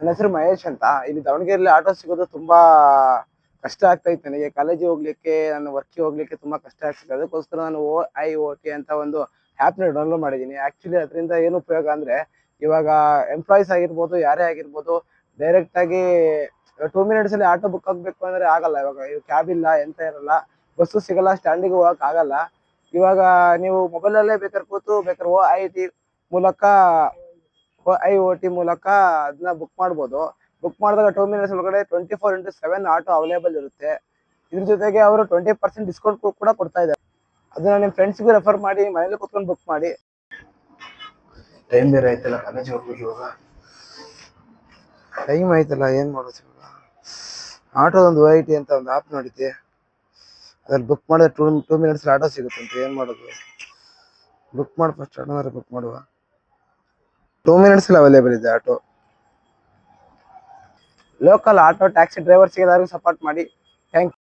ನನ್ನ ಹೆಸರು ಮಹೇಶ್ ಅಂತ. ಇಲ್ಲಿ ದಾವಣಗೆರೆಯಲ್ಲಿ ಆಟೋ ಸಿಗೋದು ತುಂಬಾ ಕಷ್ಟ ಆಗ್ತಾ ಇತ್ತು ನನಗೆ. ಕಾಲೇಜಿಗೆ ಹೋಗ್ಲಿಕ್ಕೆ, ನನ್ನ ವರ್ಕಿಗೆ ಹೋಗ್ಲಿಕ್ಕೆ ತುಂಬಾ ಕಷ್ಟ ಆಗ್ತಿದೆ. ಅದಕ್ಕೋಸ್ಕರ ನಾನು OIOT ಅಂತ ಒಂದು ಆ್ಯಪ್ನ ಡೌನ್ಲೋಡ್ ಮಾಡಿದ್ದೀನಿ. ಆ್ಯಕ್ಚುಲಿ ಅದರಿಂದ ಏನು ಉಪಯೋಗ ಅಂದರೆ, ಇವಾಗ ಎಂಪ್ಲಾಯೀಸ್ ಆಗಿರ್ಬೋದು, ಯಾರೇ ಆಗಿರ್ಬೋದು, ಡೈರೆಕ್ಟಾಗಿ 2 ಮಿನಿಟ್ಸಲ್ಲಿ ಆಟೋ ಬುಕ್ ಆಗಬೇಕು ಅಂದರೆ ಆಗಲ್ಲ. ಇವಾಗ ಕ್ಯಾಬ್ ಇಲ್ಲ, ಎಂತ ಇರಲ್ಲ, ಬಸ್ಸು ಸಿಗಲ್ಲ, ಸ್ಟ್ಯಾಂಡಿಗೆ ಹೋಗಕ್ಕೆ ಆಗಲ್ಲ. ಇವಾಗ ನೀವು ಮೊಬೈಲಲ್ಲೇ ಬೇಕಾದ್ರೆ ಕೂತು ಬೇಕಾದ್ರೆ ಮೂಲಕ OIOT ಮೂಲಕ ಅದನ್ನ ಬುಕ್ ಮಾಡ್ಬೋದು. ಬುಕ್ ಮಾಡಿದಾಗ 2 ಮಿನಿಟ್ಸ್ ಒಳಗಡೆ 24x7 ಆಟೋ ಅವೈಲೇಬಲ್ ಇರುತ್ತೆ. ಇದ್ರ ಜೊತೆಗೆ ಅವರು 20% ಡಿಸ್ಕೌಂಟ್ ಕೂಡ ಕೊಡ್ತಾ ಇದ್ದಾರೆ. ಅದನ್ನ ನಿಮ್ಮ ಫ್ರೆಂಡ್ಸ್ಗೂ ರೆಫರ್ ಮಾಡಿ, ಮನೇಲಿ ಕೂತ್ಕೊಂಡು ಬುಕ್ ಮಾಡಿ. ಟೈಮ್ ಬೇರೆ ಆಯ್ತಲ್ಲ, ಕಾಲೇಜಿಗೆ ಹೋಗ್ಬೇಕು ಇವಾಗ. ಟೈಮ್ ಆಯ್ತಲ್ಲ, ಏನು ಮಾಡೋದು ಇವಾಗ. ಆಟೋ ಒಂದು OIOT ಅಂತ ಒಂದು ಆ್ಯಪ್ ನೋಡಿದ್ದೆ, ಅದ್ರಲ್ಲಿ ಬುಕ್ ಮಾಡಿದ್ರೆ 2 ಮಿನಿಟ್ಸ್ ಆಟೋ ಸಿಗುತ್ತಂತೆ. ಏನು ಮಾಡೋದು? ಬುಕ್ ಮಾಡಿ ಫಸ್ಟ್ ಆಟೋನಾದ್ರೆ ಬುಕ್ ಮಾಡುವ. 2 ಮಿನಿಟ್ಸಲ್ಲಿ ಅವೈಲೇಬಲ್ ಇದೆ ಆಟೋ. ಲೋಕಲ್ ಆಟೋ ಟ್ಯಾಕ್ಸಿ ಡ್ರೈವರ್ಸ್ಗೆ ಎಲ್ಲರಿಗೂ ಸಪೋರ್ಟ್ ಮಾಡಿ. Thank you.